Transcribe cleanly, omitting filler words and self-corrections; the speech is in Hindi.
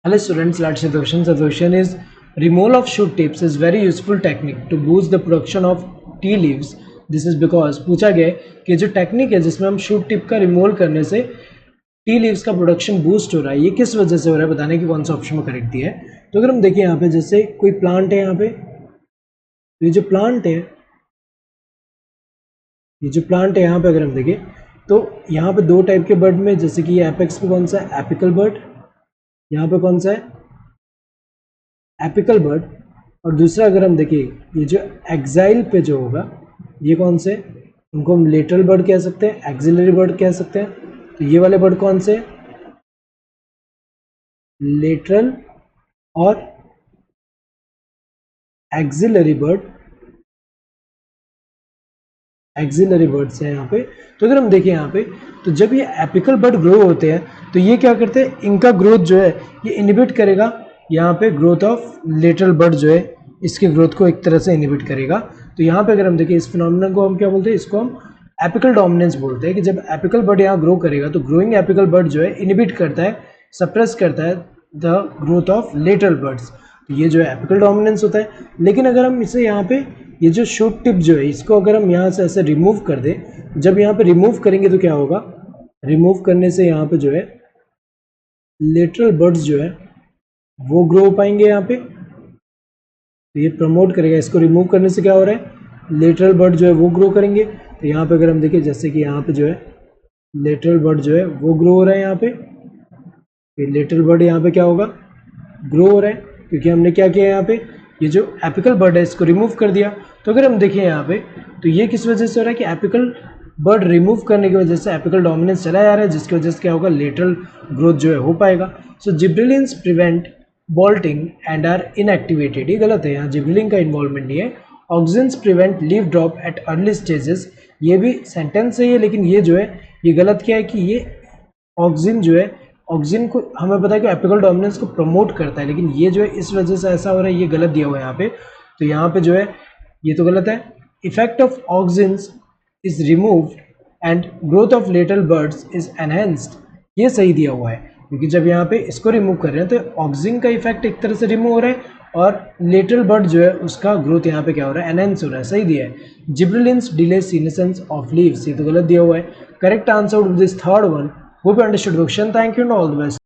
Hello students, let's say the question. So the question is removal of shoot tips is very useful technique to boost the production of tea leaves. This is because पूछा गया है कि जो टेक्निक है जिसमें हम शूट टिप का रिमूवल करने से टी लीव्स का प्रोडक्शन बूस्ट हो रहा है, ये किस वजह से हो रहा है बताने की कौन सा ऑप्शन में करेक्ट दिया है। तो अगर हम देखें यहाँ पे जैसे कोई प्लांट है, यहाँ पे ये जो प्लांट है, यहाँ पे अगर हम देखें तो यहाँ पे दो टाइप के बर्ड में, जैसे कि ये एपेक्स पे कौन सा है, एपिकल बर्ड, यहाँ पे कौन सा है, एपिकल बर्ड, और दूसरा अगर हम देखें ये जो एक्साइल पे जो होगा ये कौन से, उनको हम लेटरल बर्ड कह सकते हैं, एक्सिलरी बर्ड कह सकते हैं। तो ये वाले बर्ड कौन से, लेटरल और एक्सिलरी बर्ड, एक्सिलरी बर्ड्स हैं यहाँ पे। तो अगर हम देखें यहाँ पे तो जब ये एपिकल बर्ड ग्रो होते हैं तो ये क्या करते हैं, इनका ग्रोथ जो है ये इनहिबिट करेगा, यहाँ पे ग्रोथ ऑफ लेटरल बर्ड जो है इसके ग्रोथ को एक तरह से इनहिबिट करेगा। तो यहाँ पे अगर हम देखें इस फिनोमेनन को हम क्या बोलते हैं, इसको हम एपिकल डोमिनेंस बोलते हैं कि जब एपिकल बर्ड यहाँ ग्रो करेगा तो ग्रोइंग एपिकल बर्ड जो है इनहिबिट करता है, सप्रेस करता है the growth of lateral birds. तो ये जो है एपिकल डोमिनेंस होता है। लेकिन अगर हम इसे यहाँ पे ये जो शूट टिप जो है इसको अगर हम यहाँ से ऐसे रिमूव कर दें, जब यहाँ पे रिमूव करेंगे तो क्या होगा, रिमूव करने से यहाँ पे जो है लेटरल बर्ड्स जो है वो ग्रो हो पाएंगे यहाँ पे, तो ये प्रमोट करेगा। इसको रिमूव करने से क्या हो रहा है, लेटरल बर्ड जो है वो ग्रो करेंगे। तो यहाँ पे अगर हम देखें जैसे कि यहाँ पे जो है लेटरल बर्ड जो है वो ग्रो हो रहा है, यहाँ पे लेटरल बर्ड यहाँ पे क्या होगा, ग्रो हो रहा है, क्योंकि हमने क्या किया यहाँ पे ये जो एपिकल बर्ड है इसको रिमूव कर दिया। तो अगर हम देखें यहाँ पे तो ये किस वजह से हो रहा है कि एपिकल बर्ड रिमूव करने की वजह से एपिकल डोमिनेंस चला जा रहा है, जिसकी वजह से क्या होगा, लेटरल ग्रोथ जो है हो पाएगा। So gibberellins prevent bolting and are inactivated, ये गलत है, यहाँ जिब्रेलिन का इन्वॉल्वमेंट नहीं है। Auxins prevent leaf drop at early stages, ये भी सेंटेंस सही है, लेकिन ये जो है ये गलत क्या है कि ये ऑक्सिन जो है, ऑक्सिन को हमें पता है कि एपिकल डोमिनेंस को प्रमोट करता है, लेकिन ये जो है इस वजह से ऐसा हो रहा है, ये गलत दिया हुआ है यहाँ पे। तो यहाँ पे जो है ये तो गलत है। Effect of auxins is removed and growth of lateral birds is enhanced, ये सही दिया हुआ है, क्योंकि जब यहाँ पे इसको रिमूव कर रहे हैं तो ऑक्सिन का इफेक्ट एक तरह से रिमूव हो रहा है और लेटरल बर्ड जो है उसका ग्रोथ यहाँ पे क्या हो रहा है, एनहेंस हो रहा है, सही दिया है। Gibberellins delay senescence of leaves, ये तो गलत दिया हुआ है। Correct answer of this third one. Hope you understood the question. Thank you and all the best.